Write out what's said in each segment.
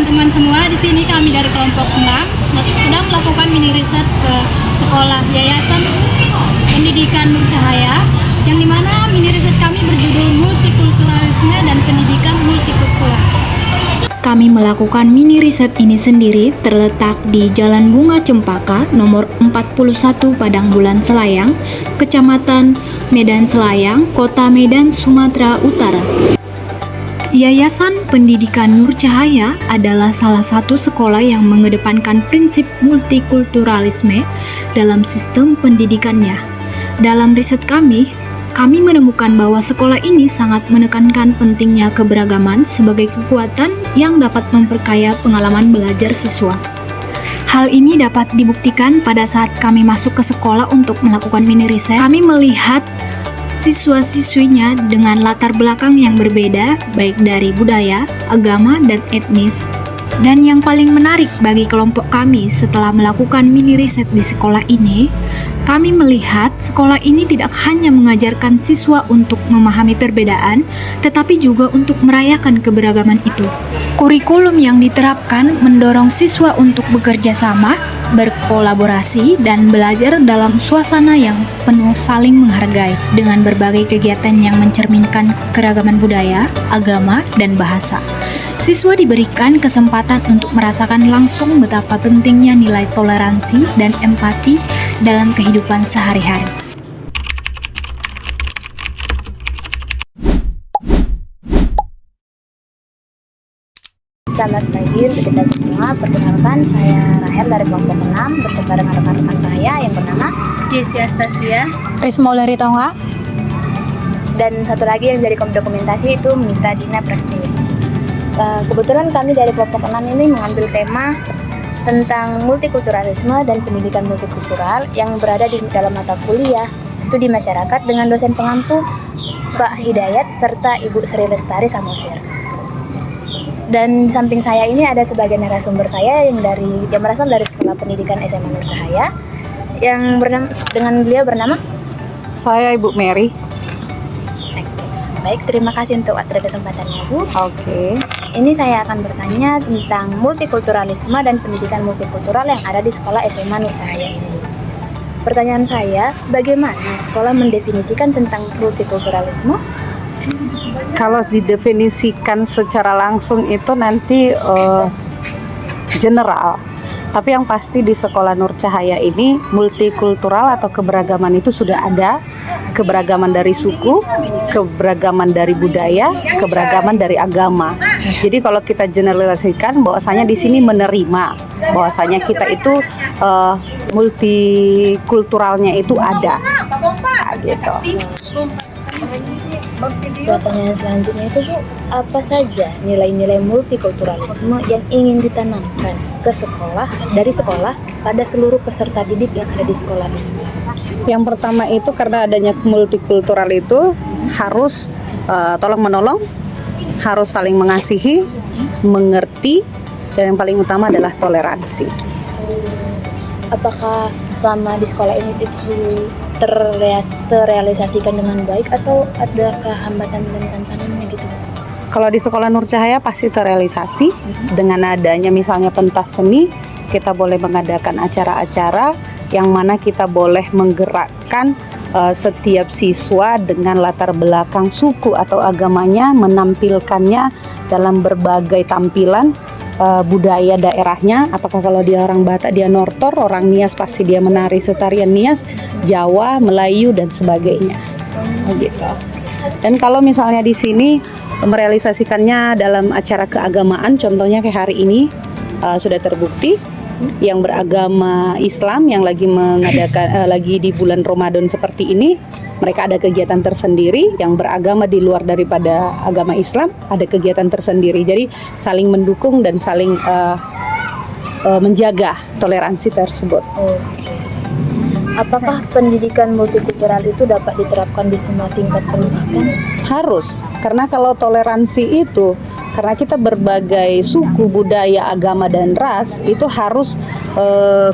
teman-teman semua. Di sini kami dari kelompok 6 sedang melakukan mini riset ke sekolah Yayasan Pendidikan Nur Cahaya, yang dimana mini riset kami berjudul Multikulturalisme dan Pendidikan Multikultural. Kami melakukan mini riset ini sendiri terletak di Jalan Bunga Cempaka nomor 41 Padang Bulan Selayang, Kecamatan Medan Selayang, Kota Medan, Sumatera Utara. Yayasan Pendidikan Nur Cahaya adalah salah satu sekolah yang mengedepankan prinsip multikulturalisme dalam sistem pendidikannya. Dalam riset kami menemukan bahwa sekolah ini sangat menekankan pentingnya keberagaman sebagai kekuatan yang dapat memperkaya pengalaman belajar siswa. Hal ini dapat dibuktikan pada saat kami masuk ke sekolah untuk melakukan mini riset. Kami melihat siswa-siswinya dengan latar belakang yang berbeda, baik dari budaya, agama, dan etnis. Dan yang paling menarik bagi kelompok kami setelah melakukan mini riset di sekolah ini, kami melihat sekolah ini tidak hanya mengajarkan siswa untuk memahami perbedaan, tetapi juga untuk merayakan keberagaman itu. Kurikulum yang diterapkan mendorong siswa untuk bekerja sama, berkolaborasi, dan belajar dalam suasana yang penuh saling menghargai dengan berbagai kegiatan yang mencerminkan keragaman budaya, agama, dan bahasa. Siswa diberikan kesempatan untuk merasakan langsung betapa pentingnya nilai toleransi dan empati dalam kehidupan sehari-hari. Selamat pagi untuk kita semua. Perkenalkan, saya Rahel dari kelompok 6 bersama dengan rekan-rekan saya yang bernama Jessi Astasia, Risma dari Tonga, dan satu lagi yang dari dokumentasi itu Mita Dina Prastiwi. Kebetulan kami dari kelompok 6 ini mengambil tema tentang multikulturalisme dan pendidikan multikultural yang berada di dalam mata kuliah studi masyarakat dengan dosen pengampu Pak Hidayat serta Ibu Sri Lestari Samosir. Dan samping saya ini ada sebagai narasumber saya yang berasal dari Sekolah Pendidikan SMA Nur Cahaya yang dengan beliau bernama saya Ibu Mary. Baik, terima kasih untuk waktu dan kesempatannya, Bu. Oke. Ini saya akan bertanya tentang multikulturalisme dan pendidikan multikultural yang ada di Sekolah SMA Nur Cahaya ini. Pertanyaan saya, bagaimana sekolah mendefinisikan tentang multikulturalisme? Kalau didefinisikan secara langsung itu nanti general. Tapi yang pasti di Sekolah Nur Cahaya ini multikultural atau keberagaman itu sudah ada. Keberagaman dari suku, keberagaman dari budaya, keberagaman dari agama. Jadi kalau kita generalisasikan bahwasanya di sini menerima bahwasanya kita itu multikulturalnya itu ada. Nah, gitu. Pertanyaan selanjutnya itu, Bu, apa saja nilai-nilai multikulturalisme yang ingin ditanamkan ke sekolah, dari sekolah pada seluruh peserta didik yang ada di sekolah ini? Yang pertama itu karena adanya multikultural itu harus tolong-menolong, harus saling mengasihi, mengerti, dan yang paling utama adalah toleransi. Apakah selama di sekolah ini itu terrealisasikan dengan baik atau adakah hambatan dan tantangannya gitu? Kalau di Sekolah Nur Cahaya pasti terrealisasi dengan adanya misalnya pentas seni, kita boleh mengadakan acara-acara yang mana kita boleh menggerakkan setiap siswa dengan latar belakang suku atau agamanya, menampilkannya dalam berbagai tampilan budaya daerahnya. Apakah kalau dia orang Batak dia Nortor, orang Nias pasti dia menari setarian Nias, Jawa, Melayu dan sebagainya. Gitu. Dan kalau misalnya di sini merealisasikannya dalam acara keagamaan, contohnya kayak hari ini sudah terbukti yang beragama Islam yang lagi mengadakan lagi di bulan Ramadan seperti ini, mereka ada kegiatan tersendiri. Yang beragama di luar daripada agama Islam ada kegiatan tersendiri. Jadi saling mendukung dan saling menjaga toleransi tersebut. Apakah pendidikan multikultural itu dapat diterapkan di semua tingkat pendidikan? Harus, karena kalau toleransi itu karena kita berbagai suku, budaya, agama dan ras itu harus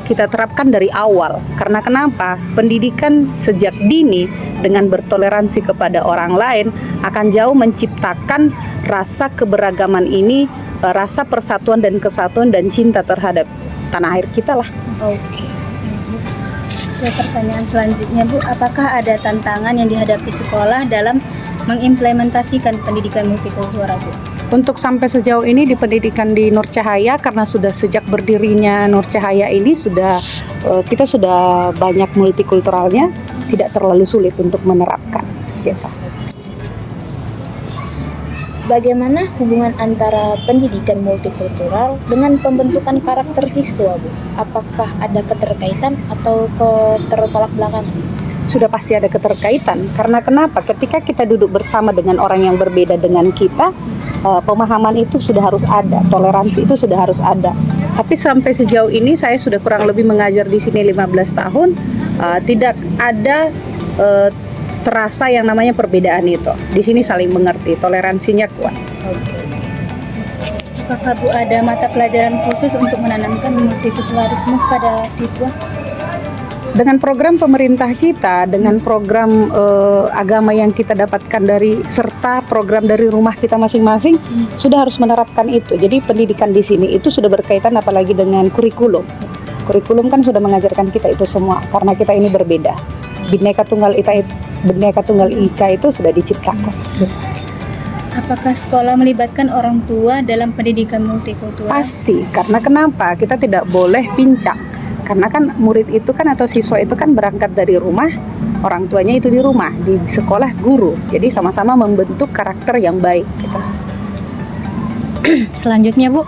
kita terapkan dari awal. Karena kenapa? Pendidikan sejak dini dengan bertoleransi kepada orang lain akan jauh menciptakan rasa keberagaman ini, rasa persatuan dan kesatuan dan cinta terhadap tanah air kita lah. Oke. Ya, pertanyaan selanjutnya Bu, apakah ada tantangan yang dihadapi sekolah dalam mengimplementasikan pendidikan multikultural Bu? Untuk sampai sejauh ini di pendidikan di Nur Cahaya, karena sudah sejak berdirinya Nur Cahaya ini kita sudah banyak multikulturalnya, tidak terlalu sulit untuk menerapkan gitu. Bagaimana hubungan antara pendidikan multikultural dengan pembentukan karakter siswa, Bu? Apakah ada keterkaitan atau ketertolak-belakangan? Sudah pasti ada keterkaitan, karena kenapa? Ketika kita duduk bersama dengan orang yang berbeda dengan kita, pemahaman itu sudah harus ada, toleransi itu sudah harus ada. Tapi sampai sejauh ini saya sudah kurang lebih mengajar di sini 15 tahun, tidak ada terasa yang namanya perbedaan itu. Di sini saling mengerti, toleransinya kuat. Apakah Bu ada mata pelajaran khusus untuk menanamkan multikulturalisme pada siswa? Dengan program pemerintah kita, dengan program agama yang kita dapatkan dari serta program dari rumah kita masing-masing, sudah harus menerapkan itu. Jadi pendidikan di sini itu sudah berkaitan apalagi dengan kurikulum. Kurikulum kan sudah mengajarkan kita itu semua karena kita ini berbeda. Bhinneka Tunggal Ika itu sudah diciptakan. Apakah sekolah melibatkan orang tua dalam pendidikan multikultural? Pasti, karena kenapa? Kita tidak boleh pincang. Karena kan murid itu kan atau siswa itu kan berangkat dari rumah, orang tuanya itu di rumah, di sekolah guru. Jadi sama-sama membentuk karakter yang baik gitu. Selanjutnya Bu,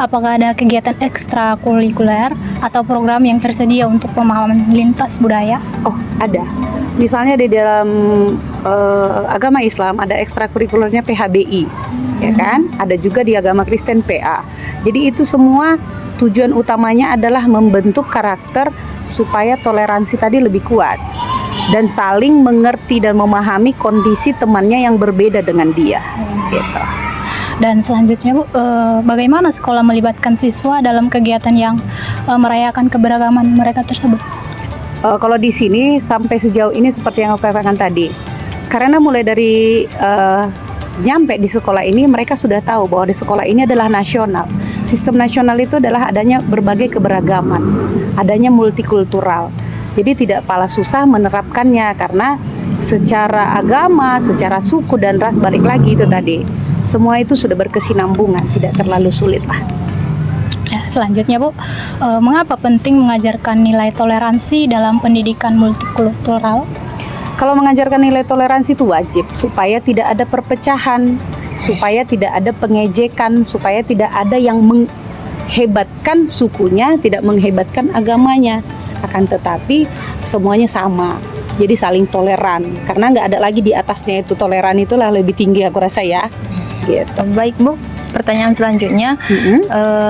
apakah ada kegiatan ekstrakurikuler atau program yang tersedia untuk pemahaman lintas budaya? Oh, ada. Misalnya di dalam agama Islam ada ekstrakurikulernya PHBI, ya kan? Ada juga di agama Kristen PA. Jadi itu semua tujuan utamanya adalah membentuk karakter supaya toleransi tadi lebih kuat dan saling mengerti dan memahami kondisi temannya yang berbeda dengan dia. Gitu. Dan selanjutnya Bu, bagaimana sekolah melibatkan siswa dalam kegiatan yang merayakan keberagaman mereka tersebut? Kalau di sini sampai sejauh ini seperti yang aku katakan tadi, karena mulai dari nyampe di sekolah ini mereka sudah tahu bahwa di sekolah ini adalah nasional. Sistem nasional itu adalah adanya berbagai keberagaman, adanya multikultural. Jadi tidak pala susah menerapkannya karena secara agama, secara suku dan ras balik lagi itu tadi. Semua itu sudah berkesinambungan, tidak terlalu sulit lah. Ya, selanjutnya Bu, mengapa penting mengajarkan nilai toleransi dalam pendidikan multikultural? Kalau mengajarkan nilai toleransi itu wajib supaya tidak ada perpecahan, supaya tidak ada pengejekan, supaya tidak ada yang menghebatkan sukunya, tidak menghebatkan agamanya. Akan tetapi semuanya sama. Jadi saling toleran. Karena nggak ada lagi di atasnya itu toleran itulah lebih tinggi aku rasa ya. Gitu. Baik Bu, pertanyaan selanjutnya,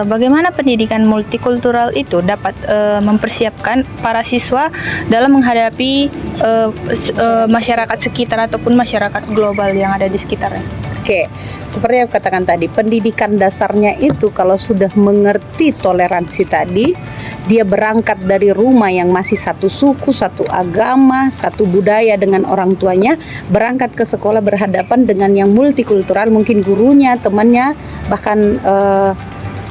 bagaimana pendidikan multikultural itu dapat mempersiapkan para siswa dalam menghadapi masyarakat sekitar ataupun masyarakat global yang ada di sekitarnya? Oke, seperti yang aku katakan tadi, pendidikan dasarnya itu kalau sudah mengerti toleransi tadi, dia berangkat dari rumah yang masih satu suku, satu agama, satu budaya dengan orang tuanya, berangkat ke sekolah berhadapan dengan yang multikultural, mungkin gurunya, temannya, bahkan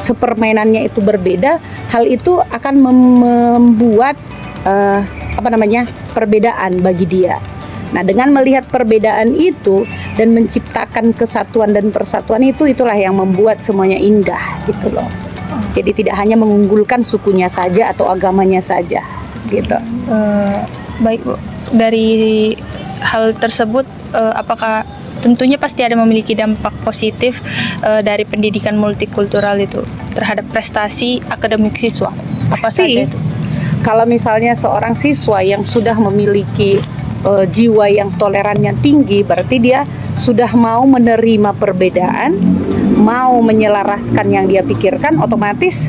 sepermainannya itu berbeda. Hal itu akan membuat perbedaan bagi dia. Nah, dengan melihat perbedaan itu dan menciptakan kesatuan dan persatuan itulah yang membuat semuanya indah gitu loh. Jadi tidak hanya mengunggulkan sukunya saja atau agamanya saja gitu. Baik Bu, dari hal tersebut apakah tentunya pasti ada memiliki dampak positif dari pendidikan multikultural itu terhadap prestasi akademik siswa? Apa saja itu? Kalau misalnya seorang siswa yang sudah memiliki jiwa yang tolerannya tinggi, berarti dia sudah mau menerima perbedaan, mau menyelaraskan yang dia pikirkan, otomatis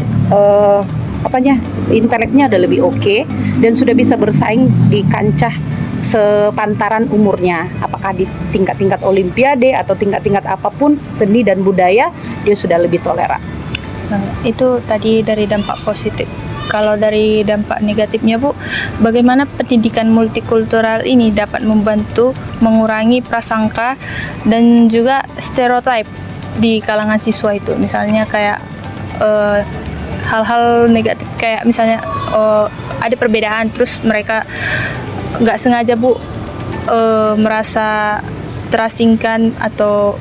inteleknya udah lebih oke dan sudah bisa bersaing di kancah sepantaran umurnya, apakah di tingkat-tingkat olimpiade atau tingkat-tingkat apapun seni dan budaya, dia sudah lebih toleran. Itu tadi dari dampak positif. Kalau dari dampak negatifnya Bu, bagaimana pendidikan multikultural ini dapat membantu mengurangi prasangka dan juga stereotip di kalangan siswa itu? Misalnya kayak hal-hal negatif, kayak misalnya ada perbedaan terus mereka nggak sengaja Bu merasa terasingkan, atau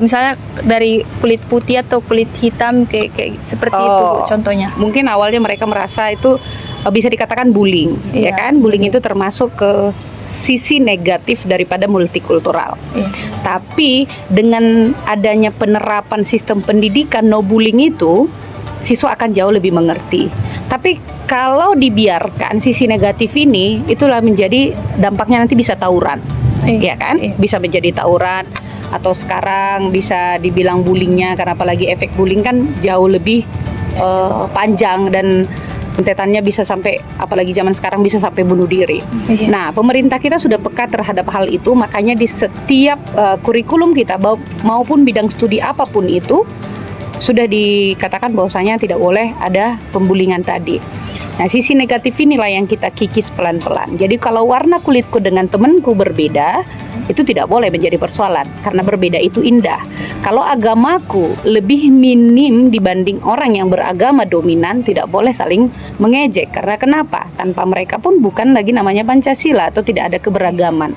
misalnya dari kulit putih atau kulit hitam kayak seperti itu Bu, contohnya. Mungkin awalnya mereka merasa itu bisa dikatakan bullying, ya Iya, kan? Bullying itu termasuk ke sisi negatif daripada multikultural. Iya. Tapi dengan adanya penerapan sistem pendidikan no bullying itu, siswa akan jauh lebih mengerti. Tapi kalau dibiarkan sisi negatif ini, itulah menjadi dampaknya nanti bisa tawuran, ya kan? Bisa menjadi tawuran, atau sekarang bisa dibilang bullyingnya, karena apalagi efek bullying kan jauh lebih panjang dan rentetannya bisa sampai, apalagi zaman sekarang bisa sampai bunuh diri. Nah, pemerintah kita sudah peka terhadap hal itu, makanya di setiap kurikulum kita maupun bidang studi apapun itu sudah dikatakan bahwasanya tidak boleh ada pembulingan tadi. Nah, sisi negatif inilah yang kita kikis pelan-pelan. Jadi kalau warna kulitku dengan temanku berbeda, itu tidak boleh menjadi persoalan, karena berbeda itu indah. Kalau agamaku lebih minim dibanding orang yang beragama dominan, tidak boleh saling mengejek. Karena kenapa? Tanpa mereka pun bukan lagi namanya Pancasila atau tidak ada keberagaman.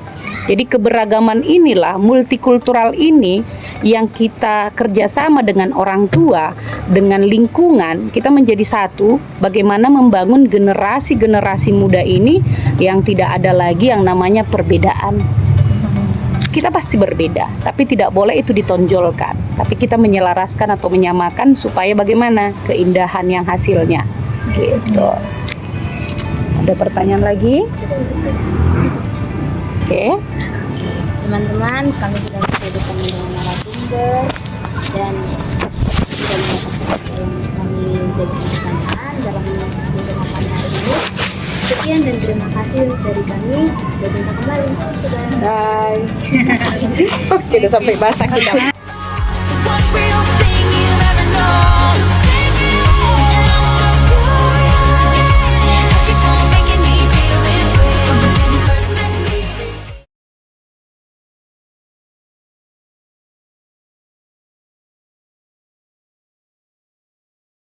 Jadi keberagaman inilah, multikultural ini yang kita kerjasama dengan orang tua, dengan lingkungan, kita menjadi satu. Bagaimana membangun generasi-generasi muda ini yang tidak ada lagi yang namanya perbedaan. Kita pasti berbeda, tapi tidak boleh itu ditonjolkan. Tapi kita menyelaraskan atau menyamakan supaya bagaimana keindahan yang hasilnya. Gitu. Ada pertanyaan lagi? Oke. Teman-teman, kami sudah bertemu dengan narasumber dan sudah mendapatkan yang kami jadikan pertanyaan dalam pertemuan hari ini. Sekian dan terima kasih dari kami. Sampai jumpa kembali. Bye. Oke, udah sampai bahasa kita.